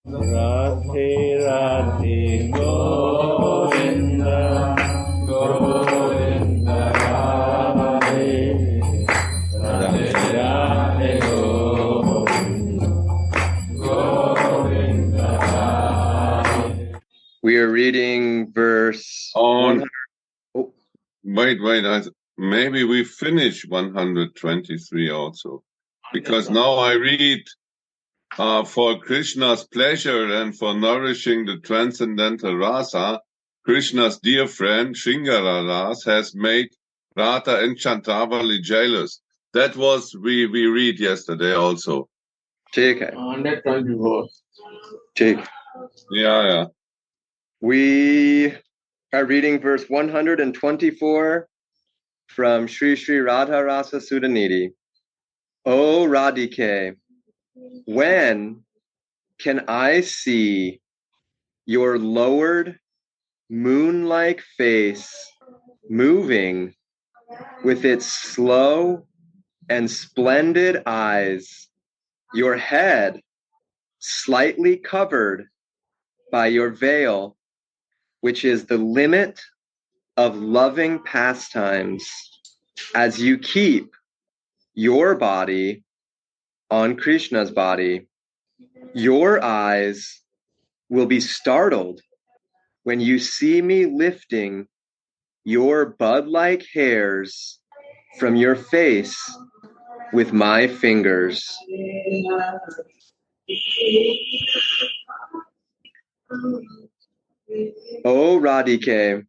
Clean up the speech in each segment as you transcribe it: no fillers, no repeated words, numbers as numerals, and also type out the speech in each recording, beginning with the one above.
Radhe Radhe Govinda Govinda Radhe Radhe Radhe Govinda Govinda Radhe. We are reading verse On 100. Oh. Wait, maybe we finish 123 also, because now I read for Krishna's pleasure and for nourishing the transcendental rasa, Krishna's dear friend Shringara Ras has made Radha and Chandravali jealous. That was we read yesterday also. Take it. 124. Take. Yeah. We are reading verse 124 from Sri Sri Radha Rasa Sudhanidhi. O Radhike, when can I see your lowered moon-like face moving with its slow and splendid eyes, your head slightly covered by your veil, which is the limit of loving pastimes, as you keep your body on Krishna's body. Your eyes will be startled when you see me lifting your bud-like hairs from your face with my fingers. O Radhike,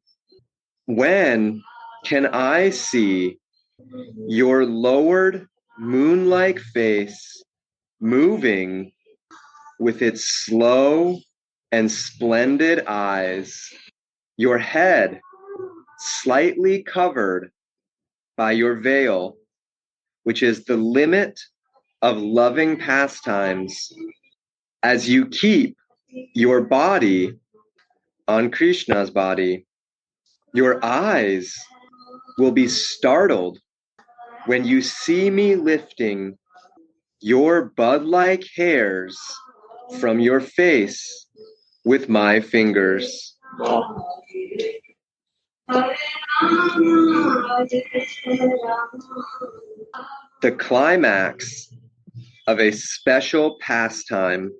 when can I see your lowered moon-like face moving with its slow and splendid eyes, your head slightly covered by your veil, which is the limit of loving pastimes, as you keep your body on Krishna's body? Your eyes will be startled when you see me lifting your bud-like hairs from your face with my fingers. The climax of a special pastime.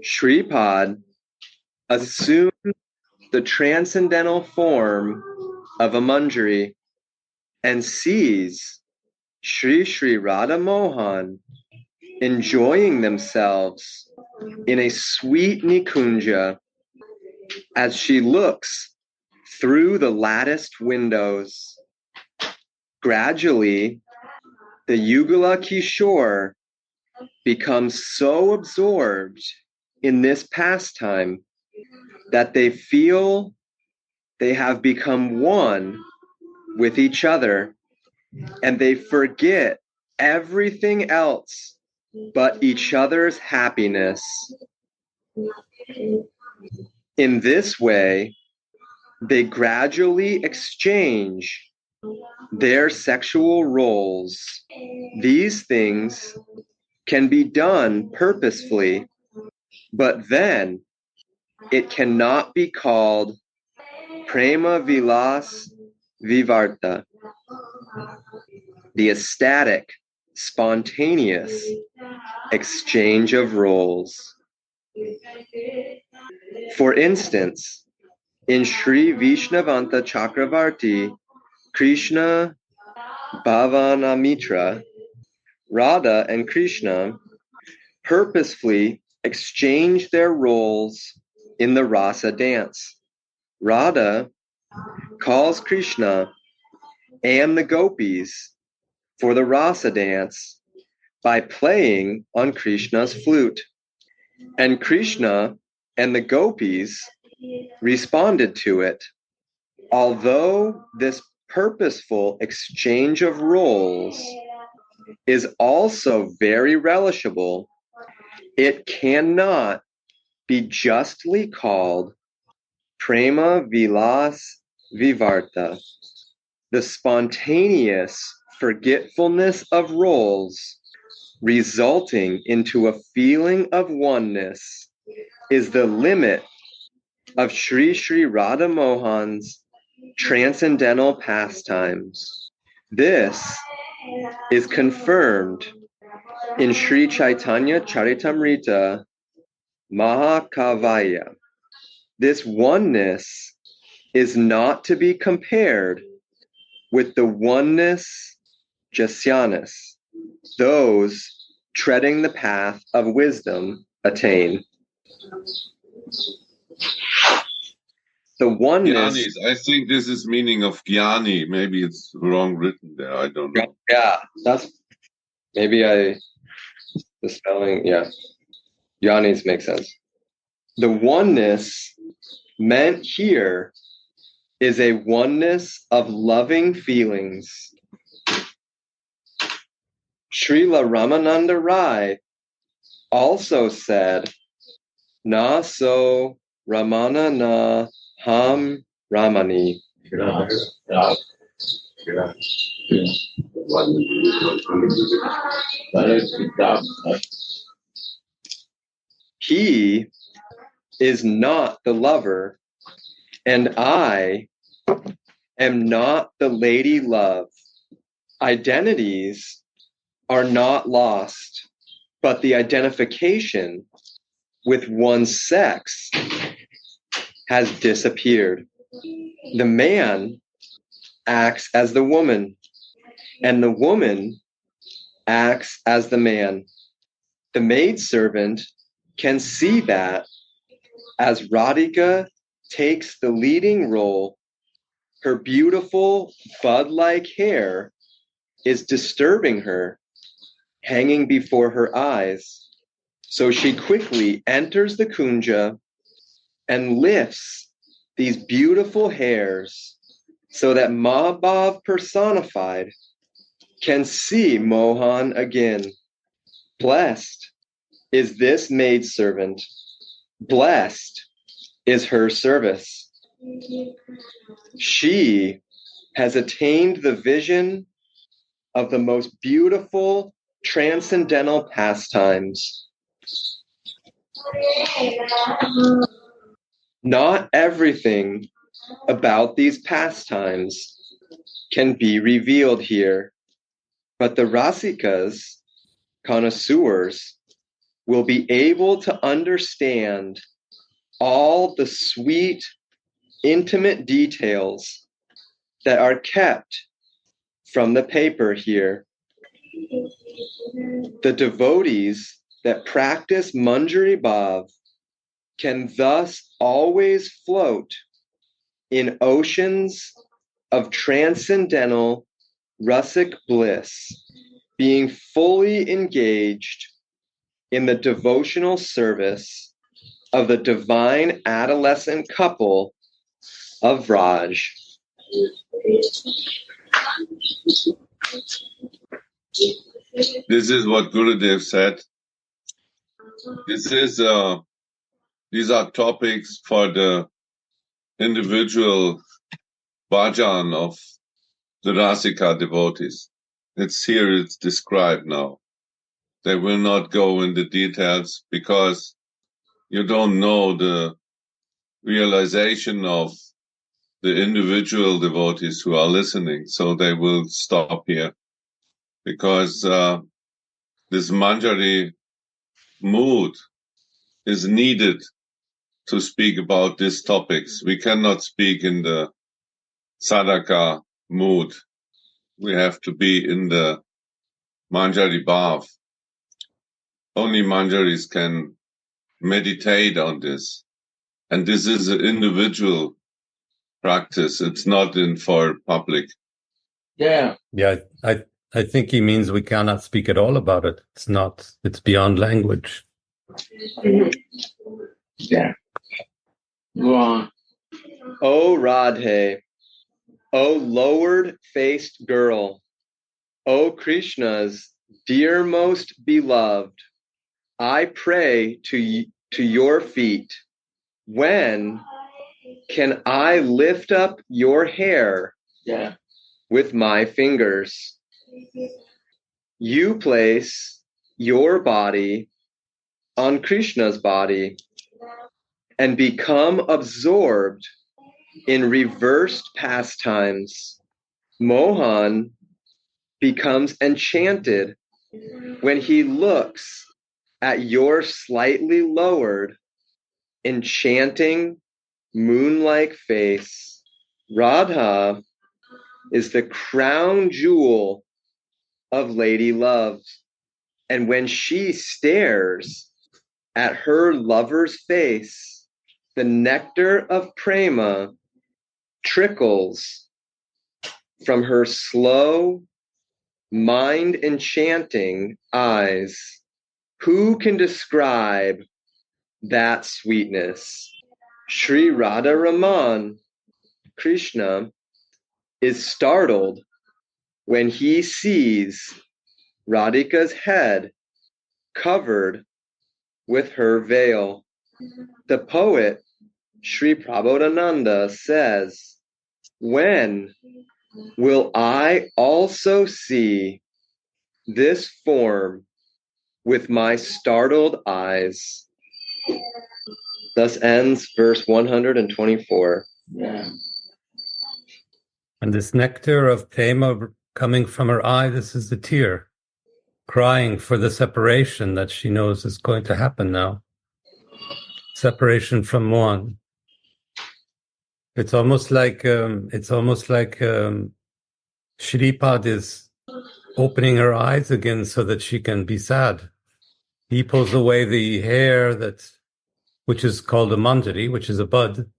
Shripad assumed the transcendental form of a manjari and sees Sri Sri Radha Mohan enjoying themselves in a sweet nikunja as she looks through the latticed windows. Gradually, the Yugala Kishore becomes so absorbed in this pastime that they feel they have become one with each other, and they forget everything else but each other's happiness. In this way, they gradually exchange their sexual roles. These things can be done purposefully, but then it cannot be called prema vilas vivarta, the ecstatic, spontaneous exchange of roles. For instance, in Sri Vishnavanta Chakravarti Krishna Bhavanamitra, Radha and Krishna purposefully exchange their roles in the Rasa dance. Radha calls Krishna and the gopis for the Rasa dance by playing on Krishna's flute. And Krishna and the gopis responded to it. Although this purposeful exchange of roles is also very relishable, it cannot be justly called prema vilas vivarta, the spontaneous forgetfulness of roles resulting into a feeling of oneness, is the limit of Sri Sri Radha Mohan's transcendental pastimes. This is confirmed in Sri Chaitanya Charitamrita Mahakavaya. This oneness is not to be compared with the oneness Jasyanas, those treading the path of wisdom attain. The oneness. Gyanis. I think this is meaning of Gyani. Maybe it's wrong written there. I don't know. Yeah, that's maybe the spelling. Yeah, Gyanis makes sense. The oneness meant here is a oneness of loving feelings. Srila Ramananda Rai also said, "Na so Ramana na ham Ramani." He is not the lover, and I am not the lady love. Identities are not lost, but the identification with one's sex has disappeared. The man acts as the woman, and the woman acts as the man. The maidservant can see that as Radhika takes the leading role, her beautiful bud-like hair is disturbing her, hanging before her eyes. So she quickly enters the kunja and lifts these beautiful hairs so that Mahabhav personified can see Mohan again. Blessed is this maidservant. Blessed is her service. She has attained the vision of the most beautiful transcendental pastimes. Not everything about these pastimes can be revealed here, but the Rasikas, connoisseurs, will be able to understand all the sweet, intimate details that are kept from the paper here. The devotees that practice Manjari Bhav can thus always float in oceans of transcendental rasic bliss, being fully engaged in the devotional service of the divine adolescent couple of Raj. This is what Gurudev said. These are topics for the individual bhajan of the Rasika devotees. It's described now. They will not go into details because you don't know the realization of the individual devotees who are listening. So they will stop here because this Manjari mood is needed to speak about these topics. We cannot speak in the sadhaka mood. We have to be in the Manjari Bhav. Only Manjaris can meditate on this. And this is an individual practice. It's not in for public. Yeah. I think he means we cannot speak at all about it. It's beyond language. Yeah. Go on. O Radhe, O lowered-faced girl, O Krishna's dearmost beloved, I pray to your feet. When can I lift up your hair with my fingers? You place your body on Krishna's body and become absorbed in reversed pastimes, Mohan becomes enchanted when he looks at your slightly lowered, enchanting, moon-like face. Radha is the crown jewel of lady love, and when she stares at her lover's face, the nectar of prema trickles from her slow, mind-enchanting eyes. Who can describe that sweetness? Sri Radha Raman, Krishna, is startled when he sees Radhika's head covered with her veil. The poet Sri Prabodhananda says, "When will I also see this form with my startled eyes?" Thus ends verse 124. Yeah. And this nectar of prema coming from her eye, this is the tear, crying for the separation that she knows is going to happen now. Separation from Mohan. It's almost like Shripad is opening her eyes again so that she can be sad. He pulls away the hair which is called a manjari, which is a bud.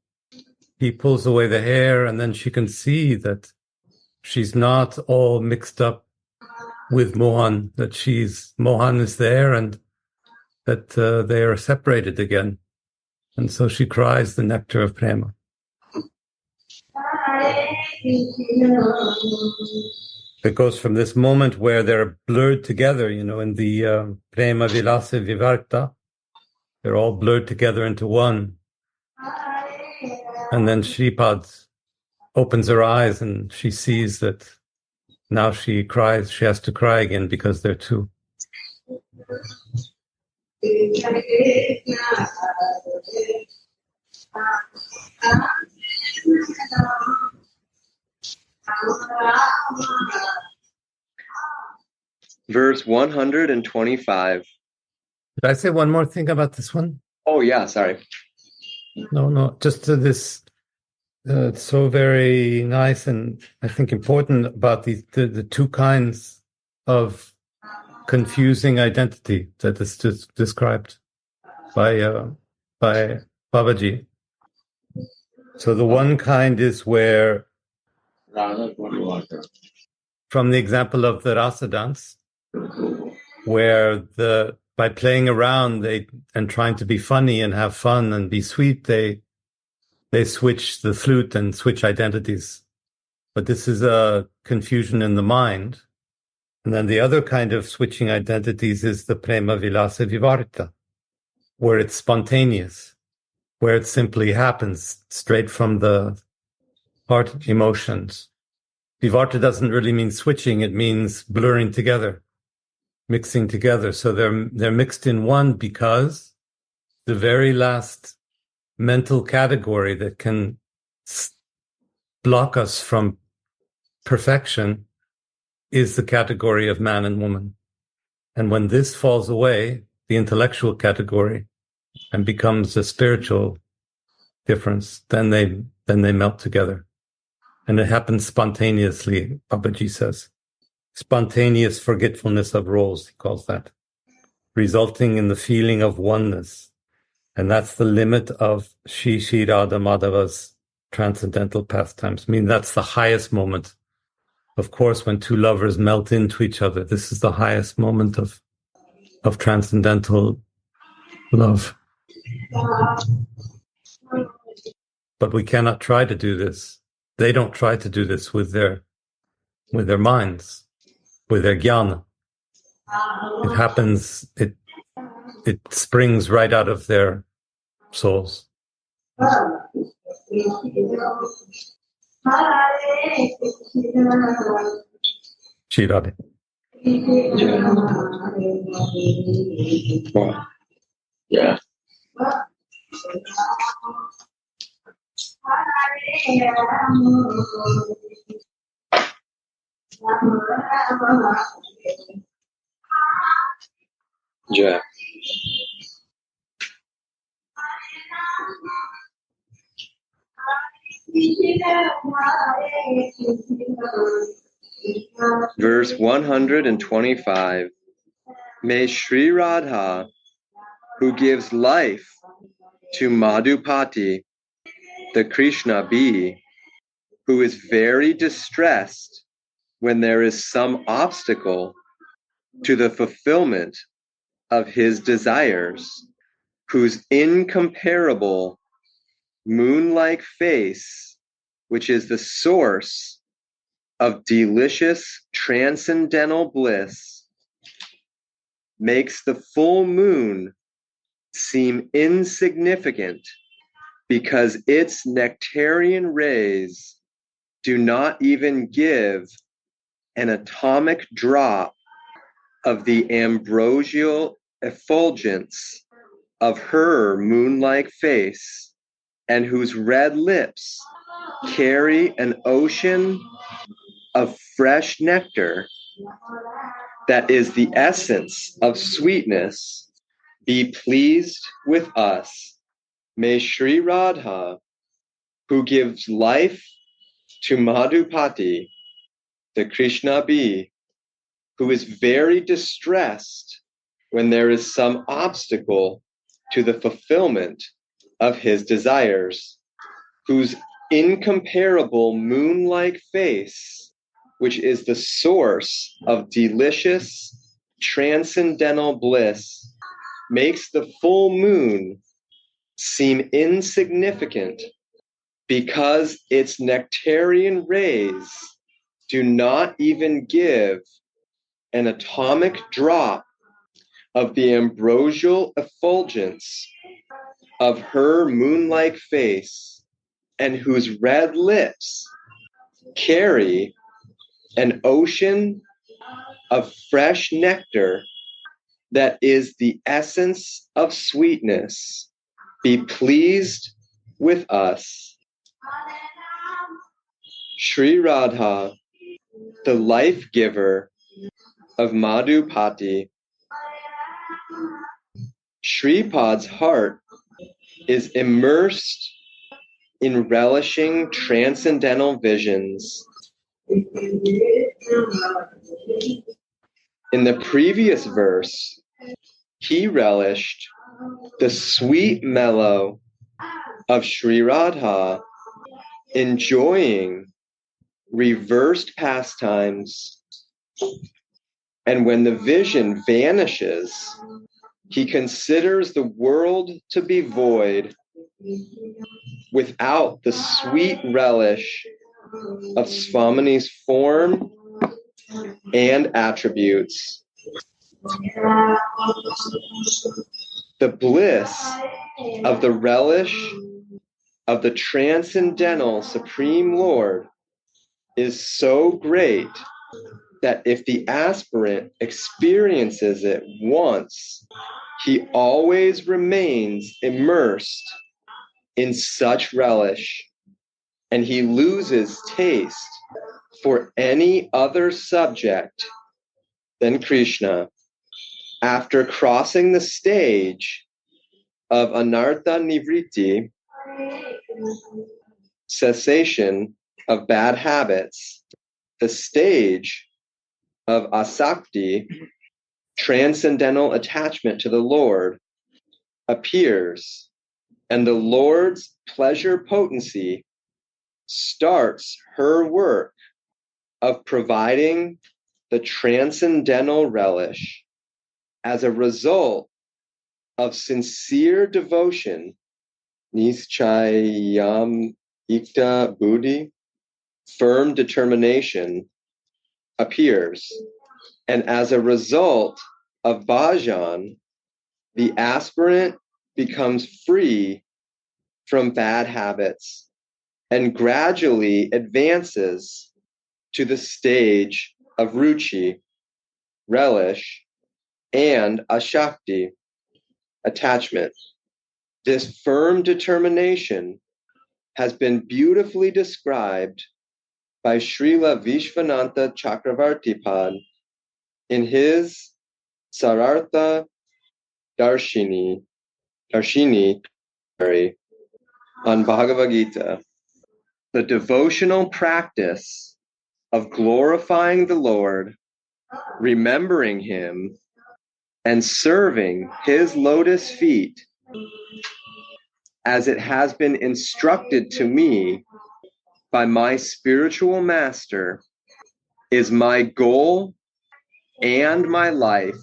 He pulls away the hair, and then she can see that she's not all mixed up with Mohan, that Mohan is there and that they are separated again. And so she cries the nectar of prema. It goes from this moment where they're blurred together, in the prema vilasa vivarta, they're all blurred together into one. And then Shripad opens her eyes and she sees that now she has to cry again because they're two. Verse 125. Did I say one more thing about this one? Oh, yeah, sorry. No, just this, it's so very nice and I think important about the two kinds of confusing identity that is described by Babaji. So the one kind is where, from the example of the Rasa dance, where by playing around and trying to be funny and have fun and be sweet, they switch the flute and switch identities. But this is a confusion in the mind. And then the other kind of switching identities is the prema vilasa vivarta, where it's spontaneous, where it simply happens straight from the heart emotions. Vivarta doesn't really mean switching, it means blurring together, mixing together. So they're mixed in one because the very last mental category that can block us from perfection is the category of man and woman. And when this falls away, the intellectual category, and becomes a spiritual difference, then they melt together. And it happens spontaneously, Babaji says. Spontaneous forgetfulness of roles, he calls that, resulting in the feeling of oneness. And that's the limit of Shri Radha Madhava's transcendental pastimes. I mean, that's the highest moment. Of course, when two lovers melt into each other, this is the highest moment of transcendental love. But we cannot try to do this. They don't try to do this with their minds, with their jnana. It happens, it springs right out of their souls. Shri Radha. Yeah. Yeah. Verse 125. May Sri Radha, who gives life to Madhupati, the Krishna be, who is very distressed when there is some obstacle to the fulfillment of his desires, whose incomparable moon-like face, which is the source of delicious transcendental bliss, makes the full moon seem insignificant because its nectarian rays do not even give an atomic drop of the ambrosial effulgence of her moon-like face, and whose red lips carry an ocean of fresh nectar that is the essence of sweetness. Be pleased with us. May Sri Radha, who gives life to Madhupati, the Krishna be, who is very distressed when there is some obstacle to the fulfillment of his desires, whose incomparable moon-like face, which is the source of delicious transcendental bliss, makes the full moon seem insignificant because its nectarian rays do not even give an atomic drop of the ambrosial effulgence of her moon-like face, and whose red lips carry an ocean of fresh nectar that is the essence of sweetness. Be pleased with us. Sri Radha, the life giver of Madhupati. Shripad's heart is immersed in relishing transcendental visions. In the previous verse, he relished the sweet mellow of Sri Radha, enjoying reversed pastimes. And when the vision vanishes, he considers the world to be void without the sweet relish of Swamini's form and attributes. The bliss of the relish of the transcendental Supreme Lord is so great that if the aspirant experiences it once, he always remains immersed in such relish, and he loses taste for any other subject than Krishna. After crossing the stage of anartha nivritti, cessation of bad habits, the stage of asakti, transcendental attachment to the Lord, appears, and the Lord's pleasure potency starts her work of providing the transcendental relish. As a result of sincere devotion, nischayam ikta buddhi, firm determination, appears. And as a result of bhajan, the aspirant becomes free from bad habits and gradually advances to the stage of ruchi. relish, and ashakti, attachment. This firm determination has been beautifully described by Srila Vishwanatha Chakravartipad in his Sarartha Darshini on Bhagavad Gita. The devotional practice of glorifying the Lord, remembering Him, and serving His lotus feet as it has been instructed to me by my spiritual master is my goal and my life.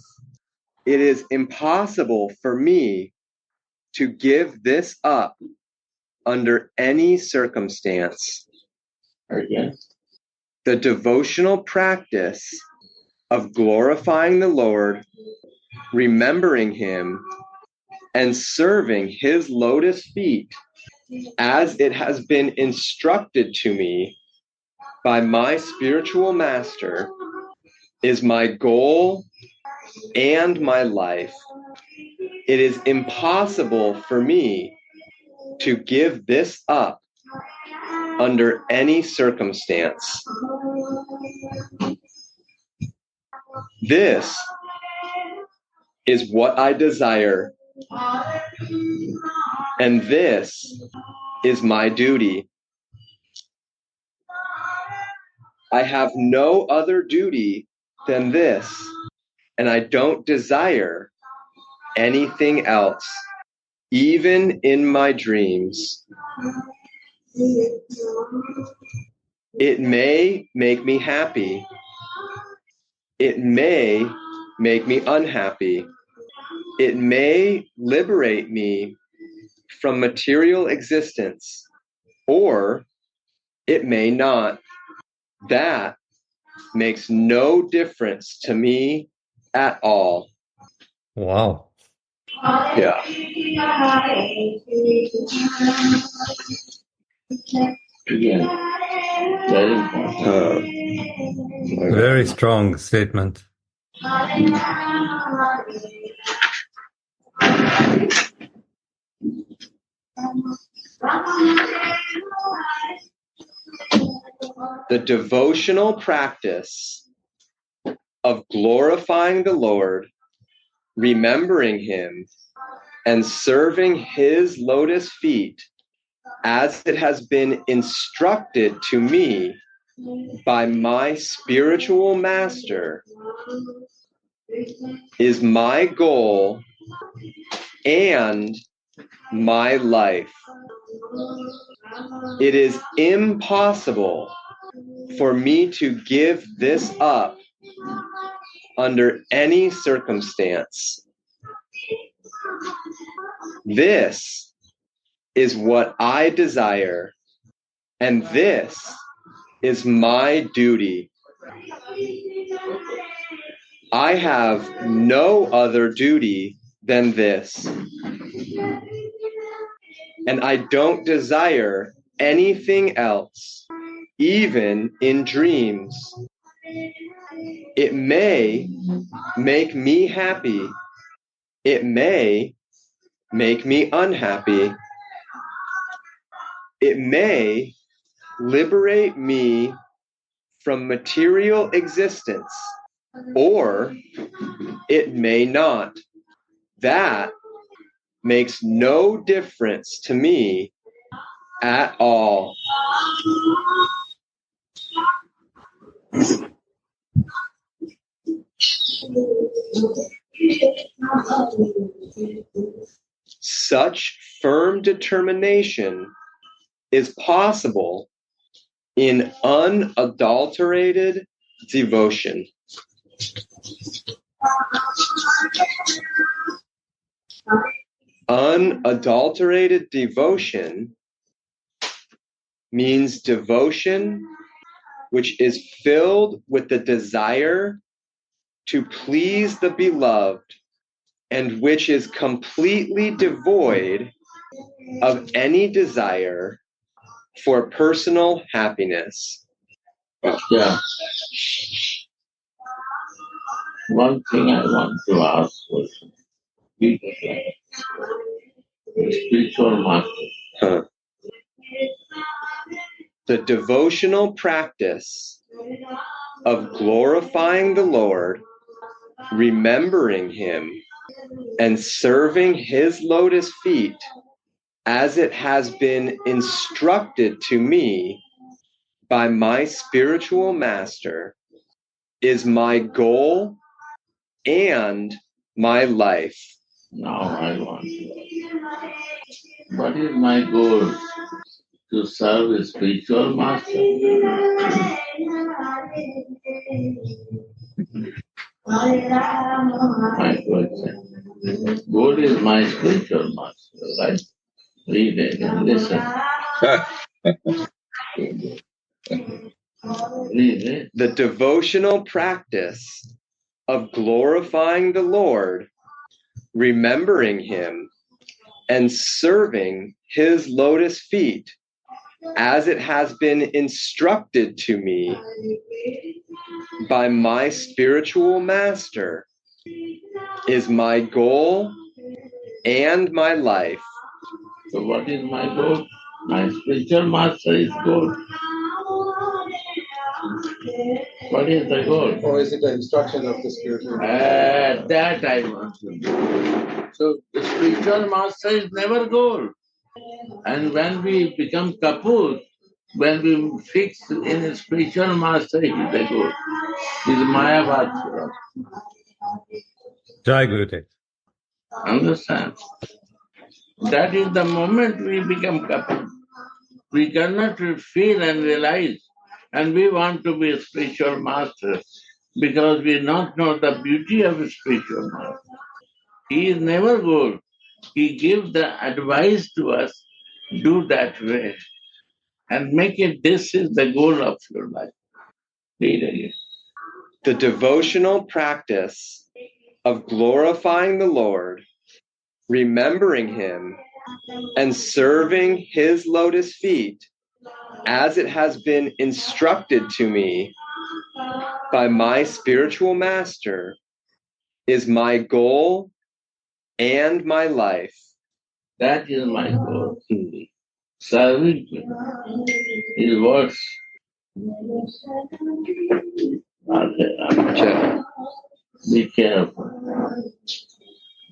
It is impossible for me to give this up under any circumstance. Again. The devotional practice of glorifying the Lord, remembering Him, and serving His lotus feet as it has been instructed to me by my spiritual master is my goal and my life. It is impossible for me to give this up under any circumstance. This is what I desire, and this is my duty. I have no other duty than this, and I don't desire anything else, even in my dreams. It may make me happy. It may make me unhappy. It may liberate me from material existence, or it may not. That makes no difference to me at all. Wow. Yeah. Again. Very important. Very strong statement. The devotional practice of glorifying the Lord, remembering Him, and serving His lotus feet as it has been instructed to me by my spiritual master is my goal and my life. It is impossible for me to give this up under any circumstance. This is what I desire, and this is my duty. I have no other duty than this, and I don't desire anything else, even in dreams. It may make me happy. It may make me unhappy. It may liberate me from material existence, or it may not. That makes no difference to me at all. Such firm determination is possible in unadulterated devotion. Unadulterated devotion means devotion which is filled with the desire to please the beloved and which is completely devoid of any desire for personal happiness. Yeah. One thing I want to ask was Peter, the spiritual master. The devotional practice of glorifying the Lord, remembering Him, and serving His lotus feet as it has been instructed to me by my spiritual master is my goal and my life. Now I want to. What is my goal? To serve a spiritual master. My question. Goal is my spiritual master, right? Read it and listen. Read it. The devotional practice of glorifying the Lord, remembering Him, and serving His lotus feet as it has been instructed to me by my spiritual master is my goal and my life. So what is my goal? My spiritual master is goal. What is the goal? Or is it the instruction of the spiritual master? That I want to know. So the spiritual master is never goal. And when we become kaput, when we fix in a spiritual master, he is the goal. He is Mayavad. Jai Gurudev. Understand? That is the moment we become kaput. We cannot feel and realize, and we want to be a spiritual master because we not know the beauty of a spiritual master. He is never goal. He gives the advice to us, do that way, and make it this is the goal of your life. Read again. The devotional practice of glorifying the Lord, remembering Him, and serving His lotus feet as it has been instructed to me by my spiritual master is my goal and my life. That is my goal. Serving His words. Be careful.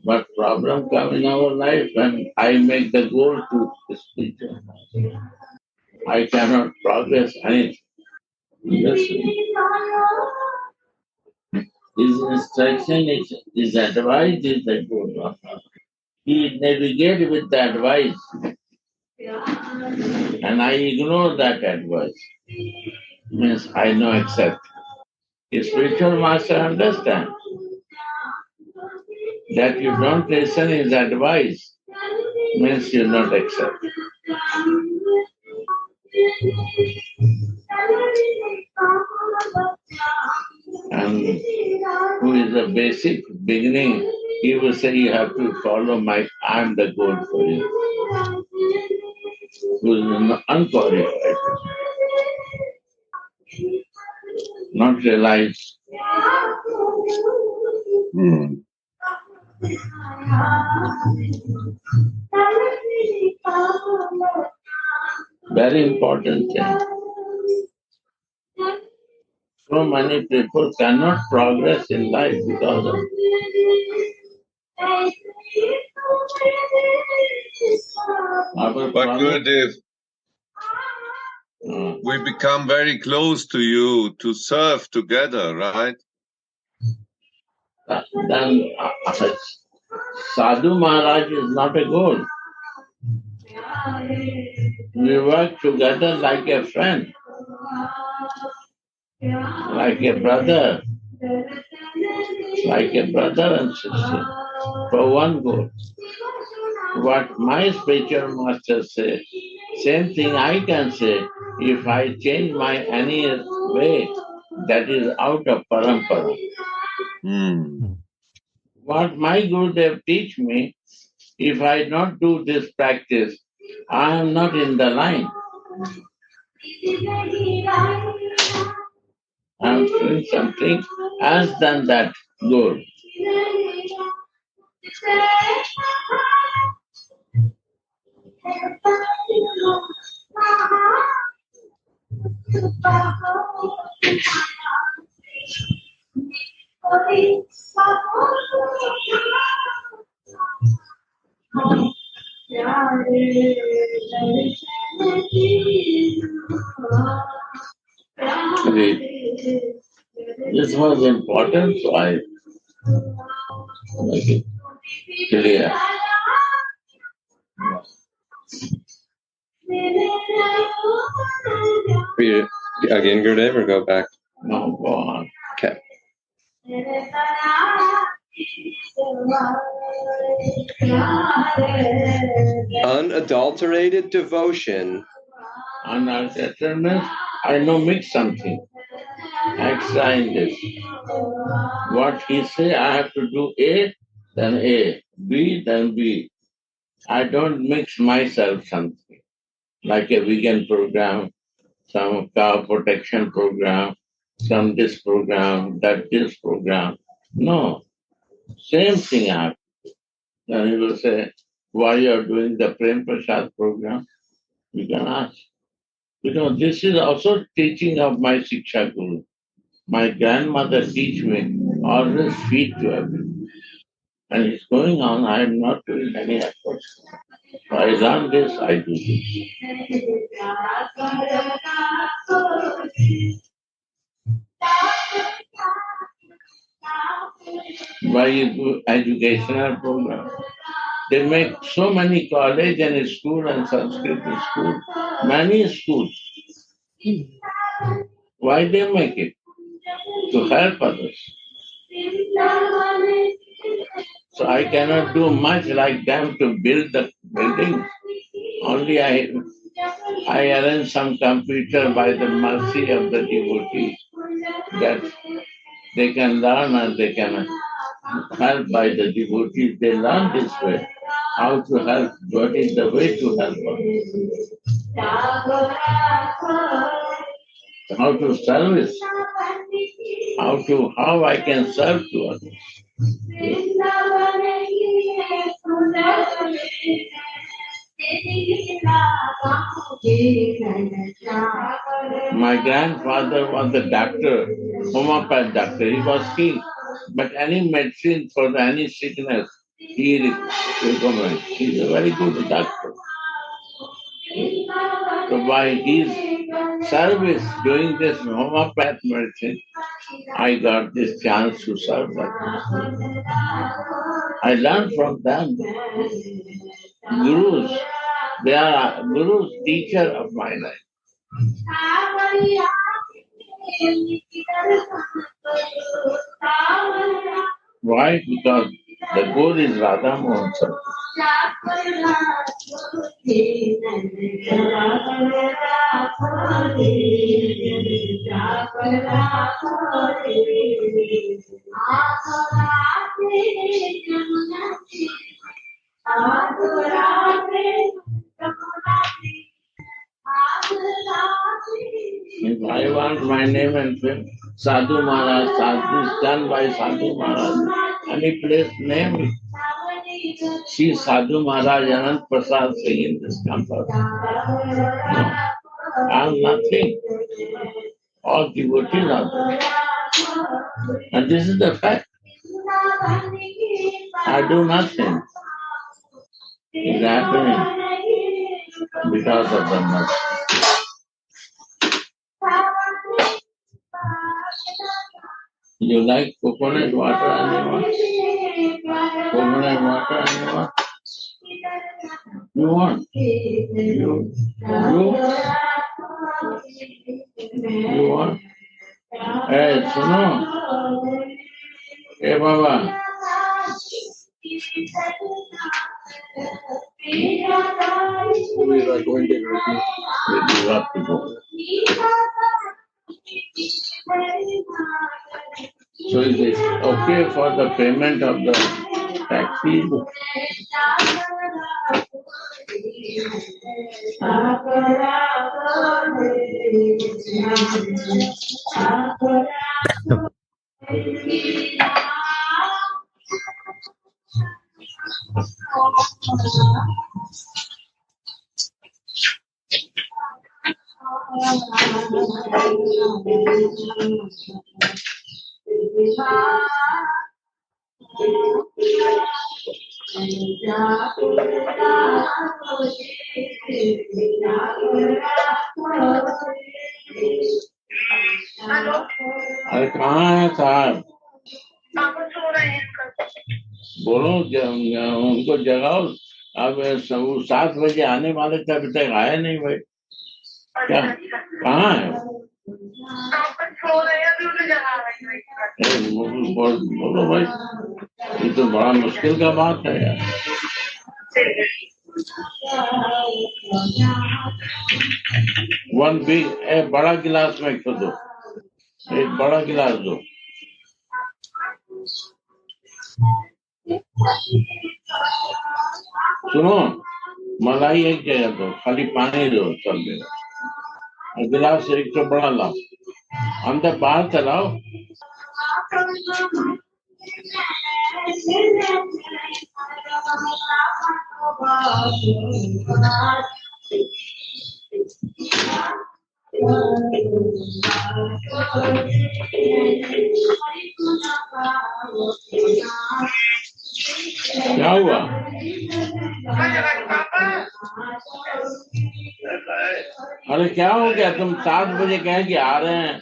But problem come in our life when I make the goal to spiritual. I cannot progress anything. Listen. His instruction, his advice is the goal. He navigates with the advice. And I ignore that advice. Means I no accept. A spiritual master understand that you don't listen his advice means you not accept. And who is the basic beginning, he will say you have to follow I am the goal for you. Who is unqualified. Not realized. Very important thing. So many people cannot progress in life because of But Gurudev, we become very close to you to serve together, right? Then Sadhu Maharaj is not a goal. We work together like a friend, like a brother and sister, for one goal. What my spiritual master says, same thing I can say. If I change my any way, that is out of parampara. What my Gurudev teach me, if I not do this practice, I am not in the line. I am doing something else than that. Good. This was important, so I make it clear. Again, Gurudev, or go back? No, go on. Okay. Unadulterated devotion. Unadulterated means I know mix something extra in this. What he say, I have to do A, then A, B, then B. I don't mix myself something like a vegan program, some cow protection program, some this program, that this program. No, same thing I have. Then he will say, why you are doing the Prem Prasad program? You can ask. This is also teaching of my Shiksha Guru. My grandmother teach me, always feed to everyone. And it's going on, I am not doing any effort. So I learn this, I do this. Why you do educational program? They make so many college and school and Sanskrit school, many schools. Why they make it? To help others. So I cannot do much like them to build the building. Only I arrange some computer by the mercy of the devotee that they can learn and they can help by the devotees. They learn this way, how to help, what is the way to help others. How to service, how I can serve to others. My grandfather was a doctor, homeopath doctor. He was king, but any medicine for any sickness, he recommends. He is a very good doctor. So by his service, doing this homeopath medicine, I got this chance to serve that. I learned from them. Gurus, they are Gurus, teacher of my life. Why? Because the goal is Radha Mohan. If I want my name and fame, Sadhu Maharaj, Sadhu is done by Sadhu Maharaj. Any place name it. See Sadhu Maharaj Anand Prasad saying in this campus. No, I am nothing. All devotees are there. And this is the fact. I do nothing. It's happening because of the mercy. You like coconut water, anyone? Coconut water, anyone? You want? You want? Hey, Suno. Hey, Baba. We are going to You have to go. So is it okay for the payment of the taxi? अरे कहाँ है साहब? बोलो उनको जगाओ। अब 7 बजे आने वाले थे, अभी तक आया नहीं भाई। क्या कहाँ है? बोलो भाई, ये तो बड़ा मुश्किल का बात है यार। वन बिग, एक बड़ा गिलास में खो दो, एक बड़ा गिलास दो। सुनो, मलाई एक जगह दो, खाली पानी दो, चल देगा। गिलास एक तो बड़ा लाओ, अंदर बाहर चलाओ। क्या हुआ? अरे क्या हो गया? तुम 7 बजे कह के आ रहे हैं।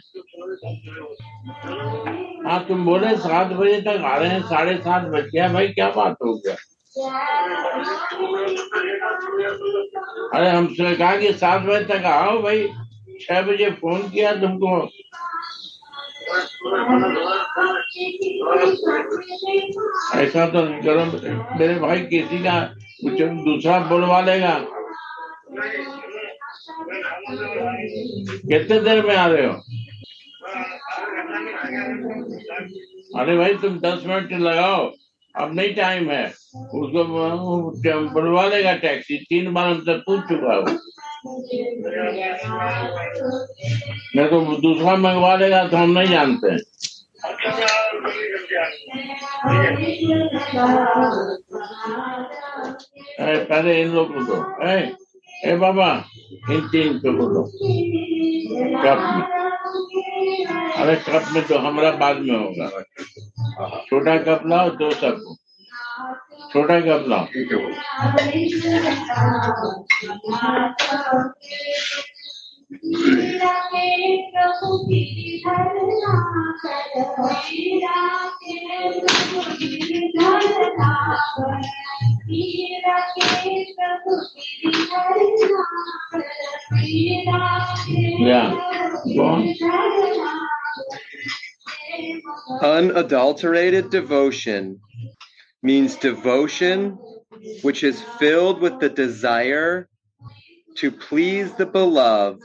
हाँ, तुम बोले 7 बजे तक आ रहे हैं, 7:30 बज गया भाई, क्या बात हो गया? अरे हमसे कहा कि 7 बजे तक आओ भाई, 6 बजे फोन किया तुमको। ऐसा तो नहीं करो मेरे भाई, किसी का कुछ दूसरा बुलवा लेगा। कितने देर में आ रहे हो? अरे भाई तुम 10 मिनट लगाओ, अब नहीं टाइम है। उसको बुलवा लेगा टैक्सी, 3 बार हमसे पूछ चुका हूँ। मैं तो दूसरा मंगवा लेगा तो हम नहीं जानते। पहले इन लोग को दो। ए बाबा, इन 3 को दो कप में। अरे कप में तो हमारा बाद में होगा। छोटा कप लाओ, 2 सबको छोटा कप लाओ। Yeah. Go on. Unadulterated devotion means devotion which is filled with the desire to please the beloved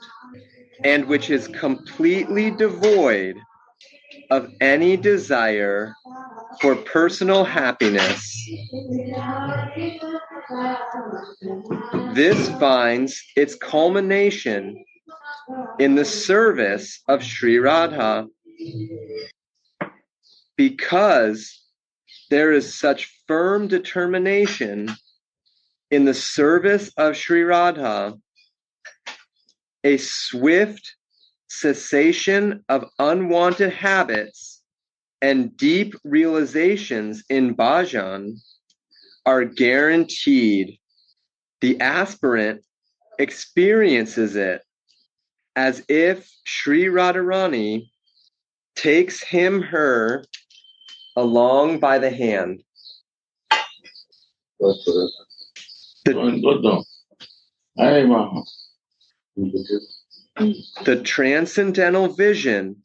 and which is completely devoid of any desire for personal happiness. This finds its culmination in the service of Sri Radha. Because there is such firm determination in the service of Sri Radha, a swift cessation of unwanted habits and deep realizations in bhajan are guaranteed. The aspirant experiences it as if Sri Radharani takes him/her along by the hand. The transcendental vision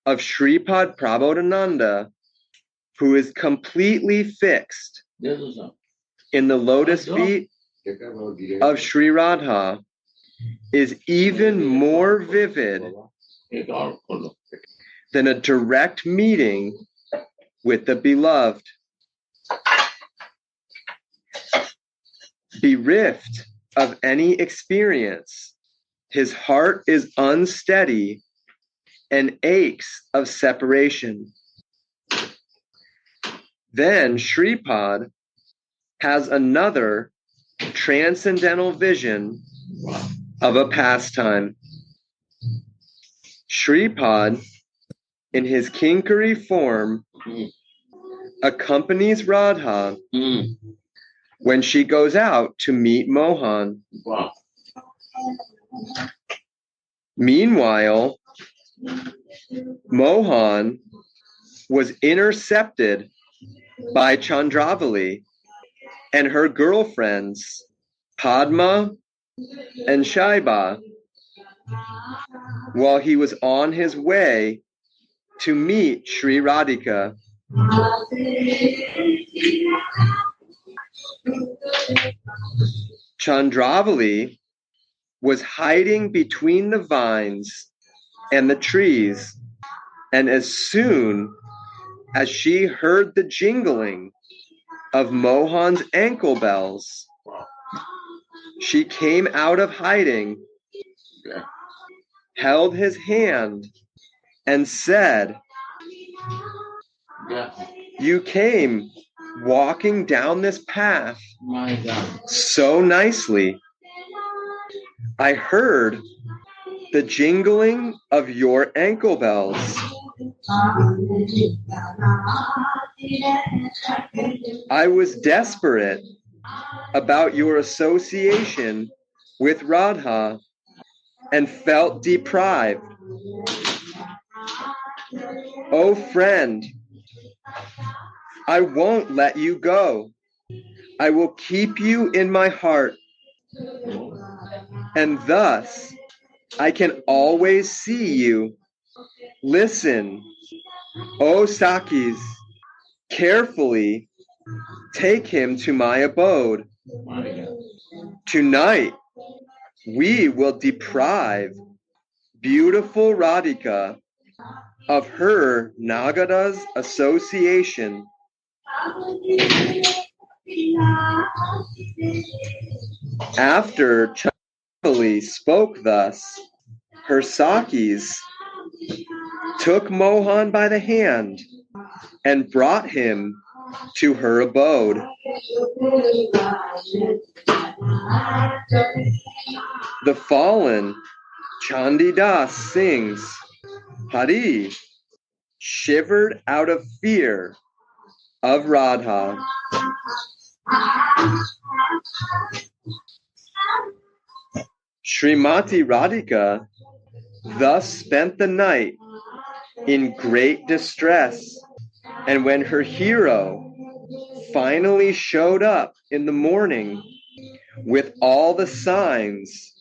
of Shripad Prabodhananda, who is completely fixed in the lotus feet of Sri Radha, is even more vivid than a direct meeting with the beloved. Bereft of any experience, his heart is unsteady and aches of separation. Then Shripad has another transcendental vision of a pastime. Shripad, in his kinkari form, accompanies Radha when she goes out to meet Mohan. Wow. Meanwhile, Mohan was intercepted by Chandravali and her girlfriends, Padma and Shaiba, while he was on his way to meet Sri Radhika. Chandravali was hiding between the vines and the trees, and as soon as she heard the jingling of Mohan's ankle bells, she came out of hiding, held his hand, and said, "You came walking down this path My God. so nicely. I heard the jingling of your ankle bells. I was desperate about your association with Radha and felt deprived. Oh friend, I won't let you go. I will keep you in my heart, and thus I can always see you. Listen, O Sakis, carefully take him to my abode. Tonight we will deprive beautiful Radhika of her Nagada's association." After Chandravali spoke thus, her Sakis took Mohan by the hand and brought him to her abode. The fallen Chandidas sings, "Hari shivered out of fear of Radha." Srimati Radhika thus spent the night in great distress, and when her hero finally showed up in the morning with all the signs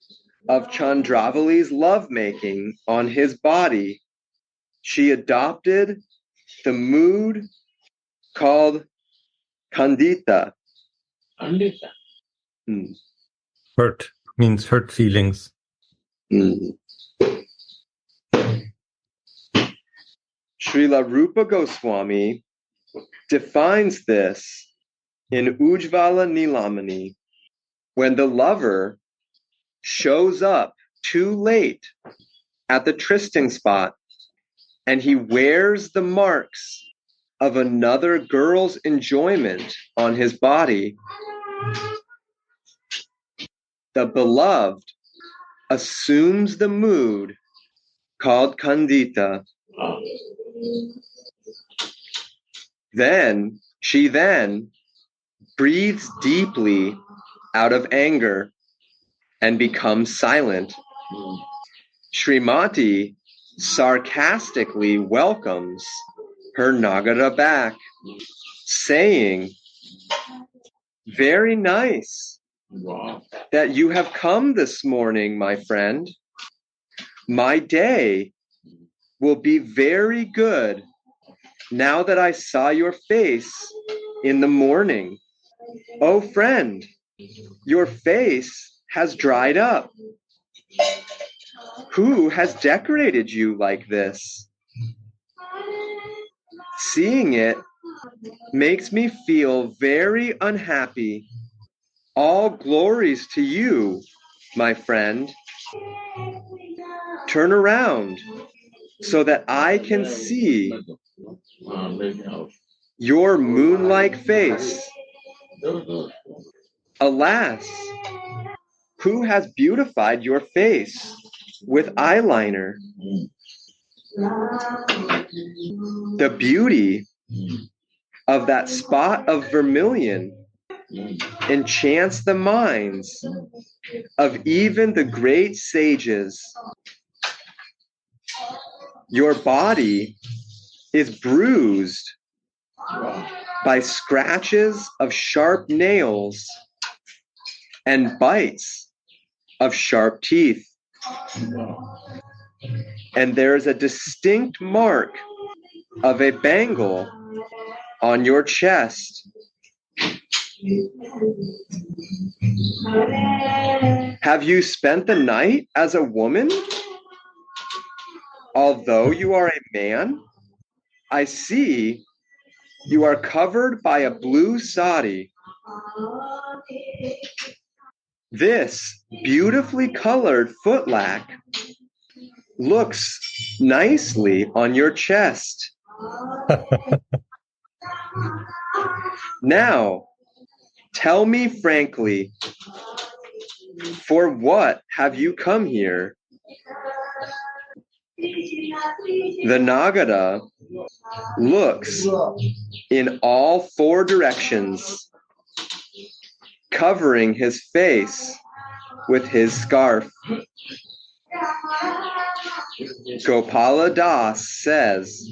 of Chandravali's lovemaking on his body, she adopted the mood called Kandita. Kandita. Hurt means hurt feelings. Srila Rupa Goswami defines this in Ujjvala Nilamani. When the lover shows up too late at the trysting spot and he wears the marks of another girl's enjoyment on his body, the beloved assumes the mood called Kandita. She breathes deeply out of anger and becomes silent. Srimati sarcastically welcomes her Nagara back, saying, "Very nice that you have come this morning, my friend. My day will be very good now that I saw your face in the morning. Oh friend, your face has dried up. Who has decorated you like this? Seeing it makes me feel very unhappy. All glories to you, my friend. Turn around so that I can see your moon-like face. Alas, who has beautified your face with eyeliner? The beauty of that spot of vermilion enchants the minds of even the great sages. Your body is bruised by scratches of sharp nails and bites of sharp teeth. And there is a distinct mark of a bangle on your chest. Have you spent the night as a woman? Although you are a man, I see you are covered by a blue sari. This beautifully colored footlack looks nicely on your chest. Now, tell me frankly, for what have you come here? The Nagara looks in all four directions, covering his face with his scarf. Gopala Das says,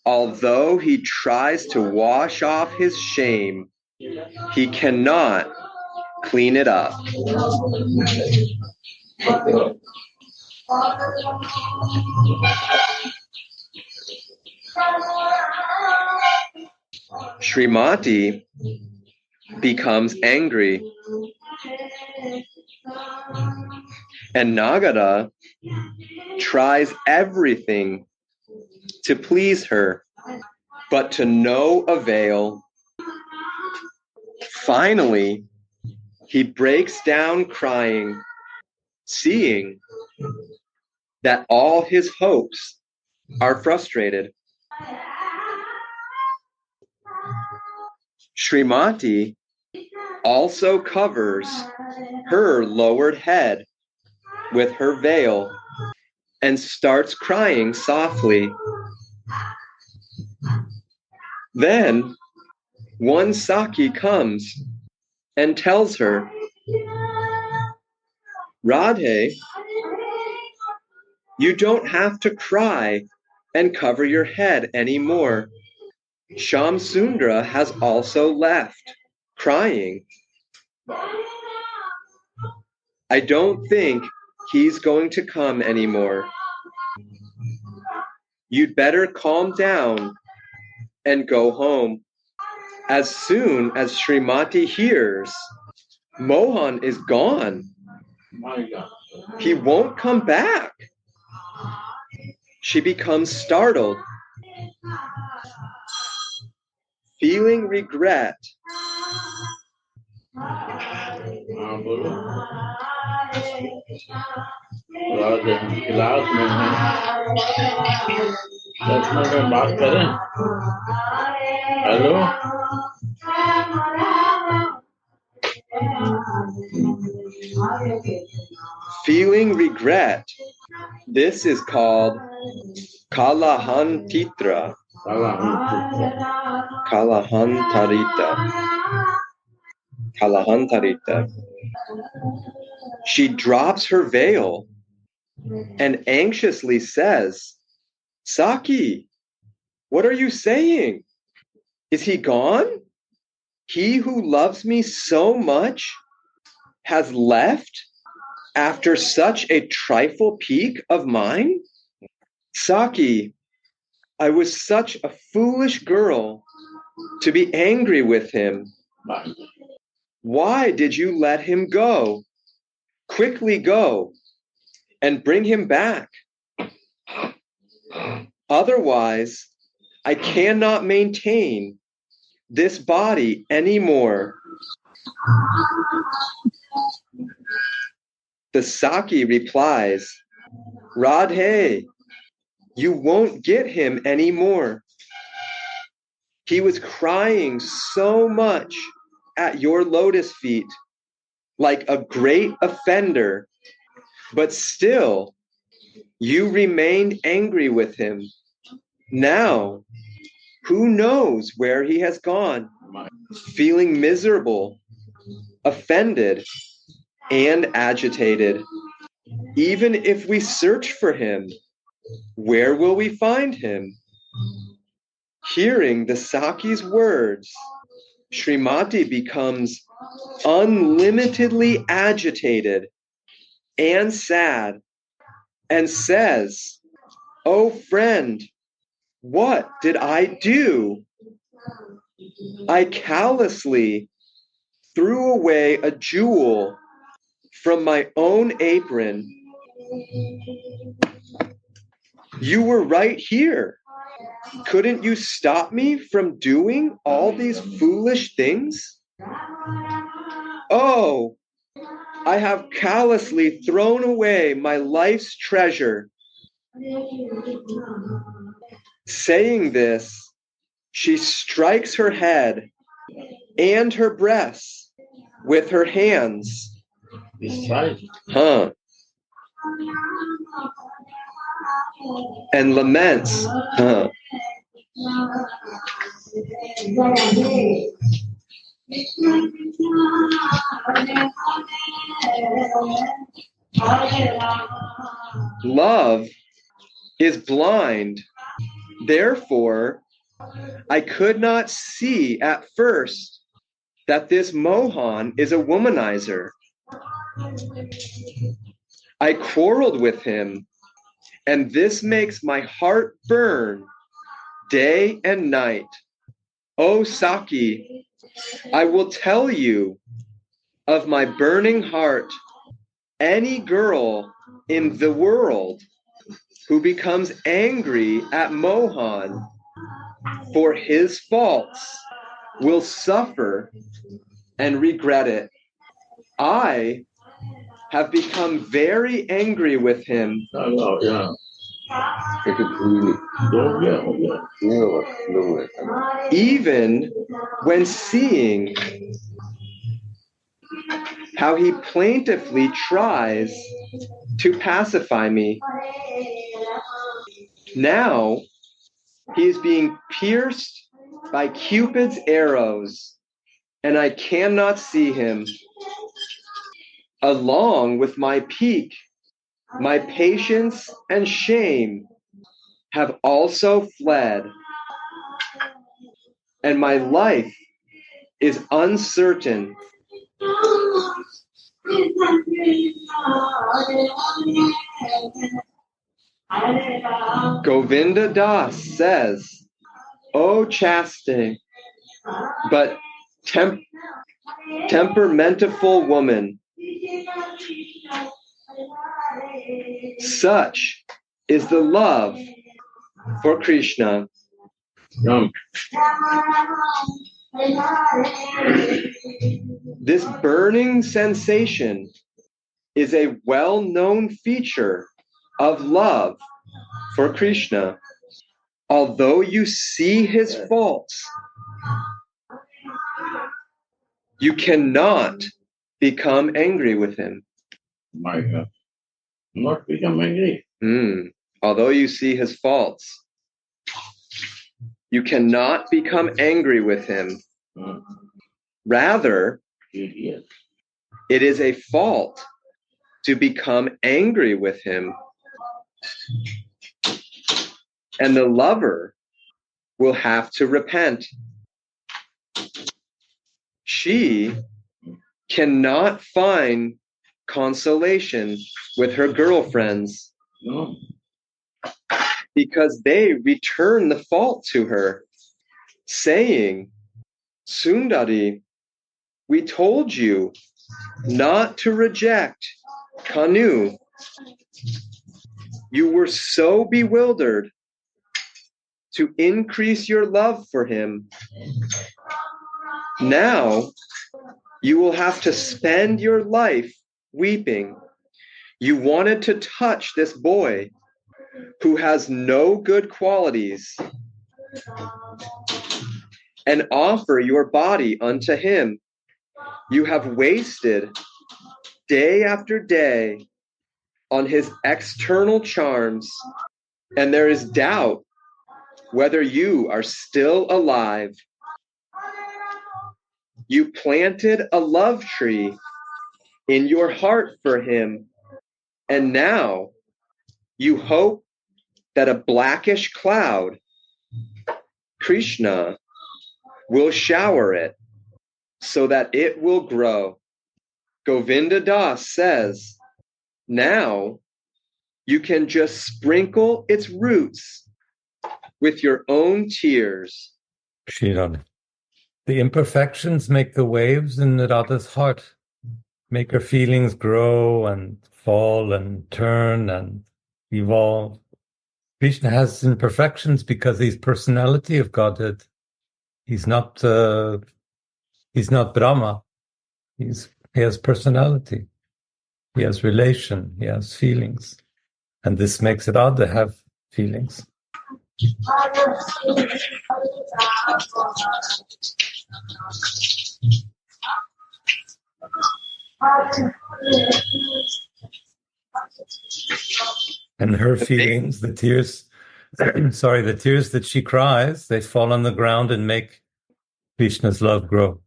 although he tries to wash off his shame, he cannot clean it up. Srimati becomes angry, and Nagara tries everything to please her, but to no avail. Finally, he breaks down crying, seeing that all his hopes are frustrated. Srimati also covers her lowered head with her veil and starts crying softly. Then one Saki comes and tells her, Radha, you don't have to cry and cover your head anymore. Shamsundra has also left, crying. I don't think he's going to come anymore. You'd better calm down and go home. As soon as Srimati hears Mohan is gone, he won't come back. She becomes startled, feeling regret. Feeling regret. This is called Kalahantitra. Kalahantarita. She drops her veil and anxiously says, Saki, what are you saying? Is he gone? He who loves me so much has left after such a trifle peak of mine? Saki, I was such a foolish girl to be angry with him. Why did you let him go? Quickly go and bring him back. Otherwise, I cannot maintain this body anymore. The Saki replies, Radha, you won't get him anymore. He was crying so much at your lotus feet, like a great offender, but still You remained angry with him. Now, who knows where he has gone? Feeling miserable, offended, and agitated. Even if we search for him, where will we find him? Hearing the Saki's words, Srimati becomes unlimitedly agitated and sad and says, "Oh friend, what did I do? I callously threw away a jewel from my own apron. You were right here. Couldn't you stop me from doing all these foolish things? Oh, I have callously thrown away my life's treasure." Saying this, she strikes her head and her breasts with her hands. And laments. Love is blind. Therefore, I could not see at first that this Mohan is a womanizer. I quarreled with him, and this makes my heart burn day and night. O Saki, I will tell you of my burning heart. Any girl in the world who becomes angry at Mohan for his faults will suffer and regret it. I have become very angry with him. Even when seeing how he plaintively tries to pacify me. Now he is being pierced by Cupid's arrows, and I cannot see him. Along with my pique, my patience and shame have also fled, and my life is uncertain. Govinda Das says, "O chaste but temperamental woman, such is the love for Krishna." This burning sensation is a well-known feature of love for Krishna. Although you see his faults, you cannot become angry with him. My God. Not become angry. Although you see his faults, you cannot become angry with him. Rather, it is a fault to become angry with him. And the lover will have to repent. She cannot find consolation with her girlfriends because they return the fault to her, saying, "Sundari, we told you not to reject Kanu. You were so bewildered to increase your love for him. Now you will have to spend your life weeping. You wanted to touch this boy who has no good qualities and offer your body unto him. You have wasted day after day on his external charms, and there is doubt whether you are still alive. You planted a love tree in your heart for him, and now you hope that a blackish cloud, Krishna, will shower it so that it will grow. Govinda Das says, now you can just sprinkle its roots with your own tears. Shirada. The imperfections make the waves in Radha's heart, make her feelings grow and fall and turn and evolve. Krishna has imperfections because he's personality of Godhead. He's not Brahma. He has personality. He has relation. He has feelings. And this makes Radha have feelings. And her feelings, the tears that she cries, they fall on the ground and make Krishna's love grow.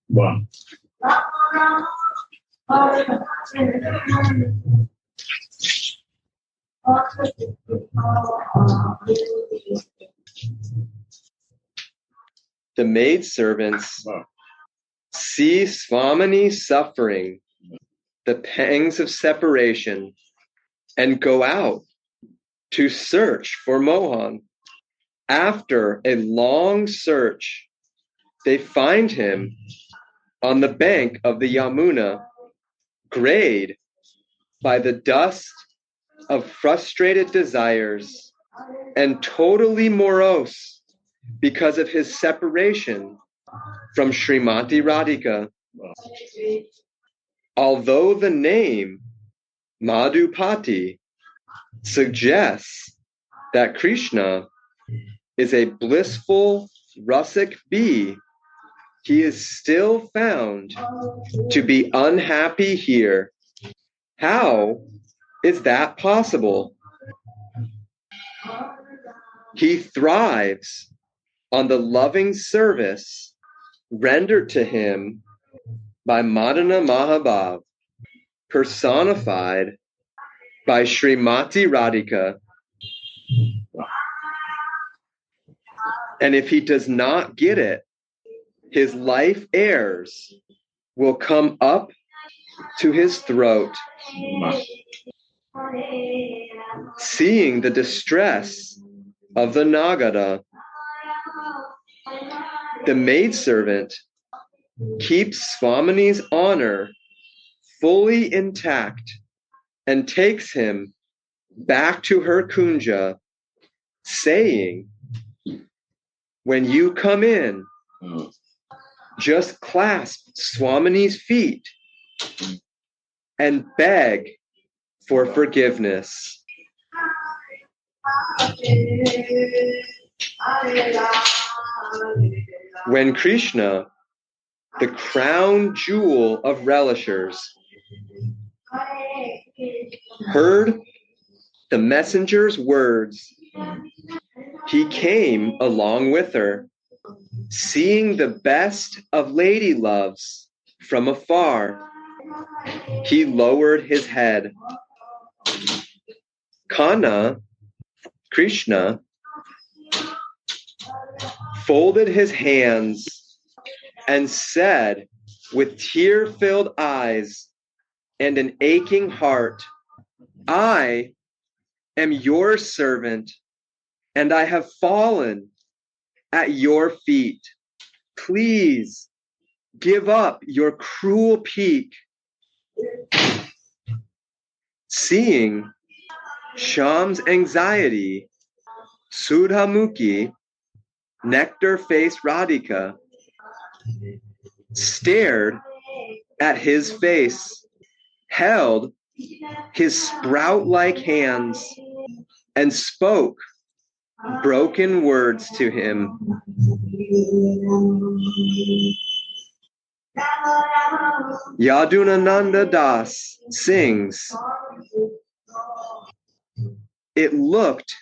One. The maidservants see Swamini suffering the pangs of separation and go out to search for Mohan. After a long search, they find him on the bank of the Yamuna, grayed by the dust of frustrated desires and totally morose because of his separation from Srimati Radhika. Although the name Madhupati suggests that Krishna is a blissful Rasic bee, he is still found to be unhappy here. How is that possible? He thrives on the loving service rendered to him by Madana Mahabhav, personified by Srimati Radhika. And if he does not get it, his life airs will come up to his throat. Seeing the distress of the Nagada, the maidservant keeps Swamini's honor fully intact and takes him back to her kunja, saying, when you come in, just clasp Swamini's feet and beg for forgiveness. When Krishna, the crown jewel of relishers, heard the messenger's words, he came along with her, seeing the best of lady loves from afar. He lowered his head. Kana, Krishna, folded his hands and said with tear-filled eyes and an aching heart, I am your servant, and I have fallen at your feet. Please give up your cruel pique. Seeing Shyam's anxiety, Sudhamukhi, nectar-faced Radhika, stared at his face, held his sprout-like hands, and spoke broken words to him. Yadunananda Das sings, it looked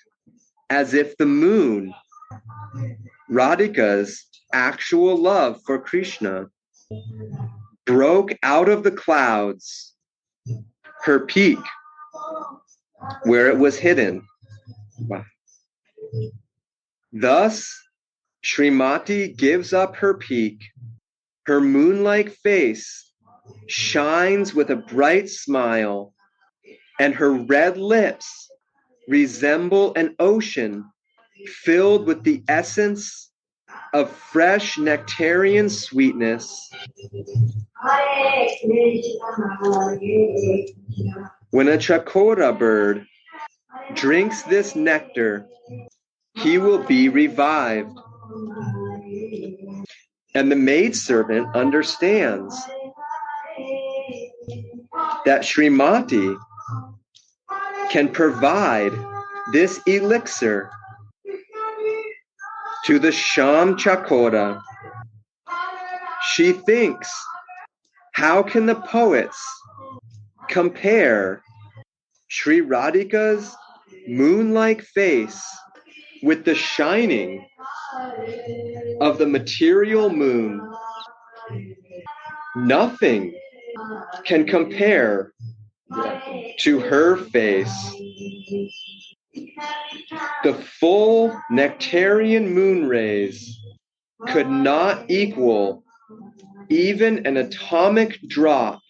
as if the moon, Radhika's actual love for Krishna, broke out of the clouds, her peak, where it was hidden. Wow. Thus, Srimati gives up her peak. Her moon-like face shines with a bright smile, and her red lips resemble an ocean filled with the essence of fresh nectarian sweetness. When a chakora bird drinks this nectar, he will be revived. And the maidservant understands that Srimati can provide this elixir to the Sham Chakora. She thinks, how can the poets compare Sri Radhika's moon-like face with the shining of the material moon? Nothing can compare to her face. The full nectarian moon rays could not equal even an atomic drop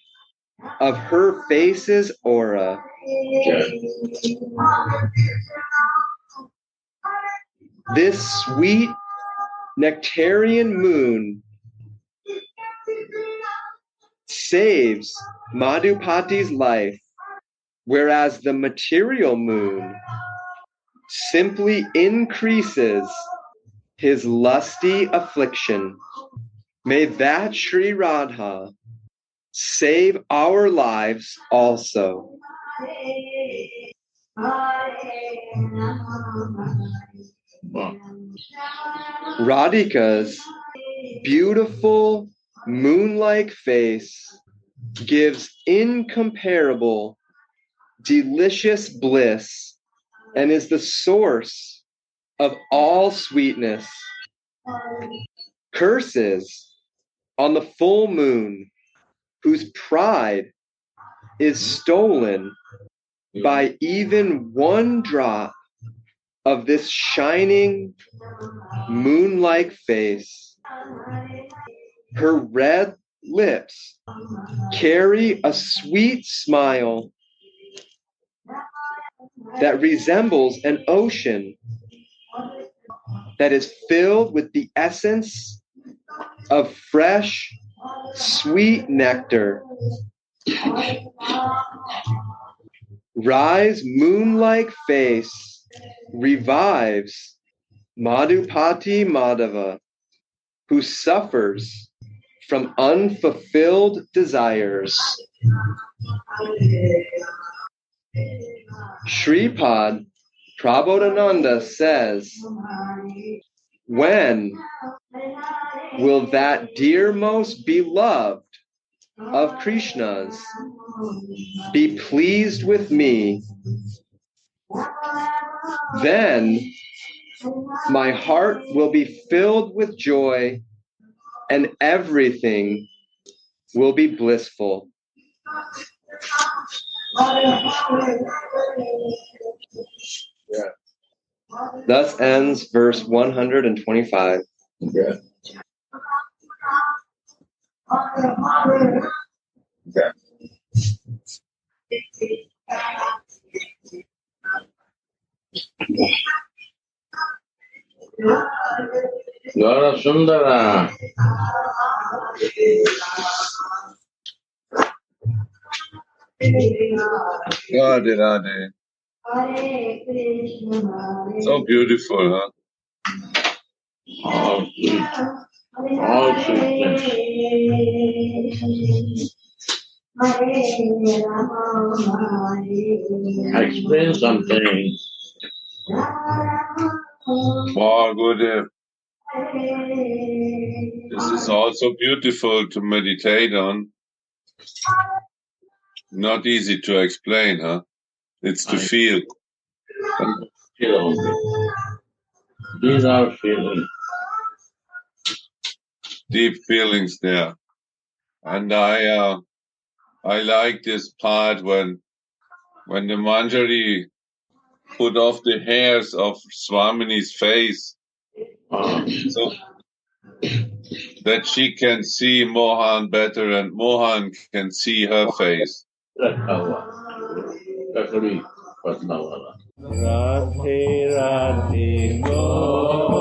of her face's aura. This sweet nectarian moon saves Madhupati's life, whereas the material moon simply increases his lusty affliction. May that Sri Radha save our lives also. Radhika's beautiful moon-like face gives incomparable, delicious bliss and is the source of all sweetness. Curses on the full moon, whose pride is stolen by even one drop of this shining moon-like face. Her red lips carry a sweet smile that resembles an ocean that is filled with the essence of fresh, sweet nectar. Rise moon-like face revives Madhupati Madhava, who suffers from unfulfilled desires. Shripad Prabodhananda says, when will that dear most beloved of Krishna's be pleased with me? Then my heart will be filled with joy and everything will be blissful. Yeah. Thus ends verse 125. Yeah. Yeah. Gaura Sundara. Radhe, Radhe. So beautiful, huh? All sweet. All sweetness. Explain something. Wow, Gurudev. This is also beautiful to meditate on. Not easy to explain, huh? It's to feel. These are feelings. Deep feelings there. And I like this part when the Manjari put off the hairs of Swamini's face so that she can see Mohan better and Mohan can see her face. Radhe Radhe Go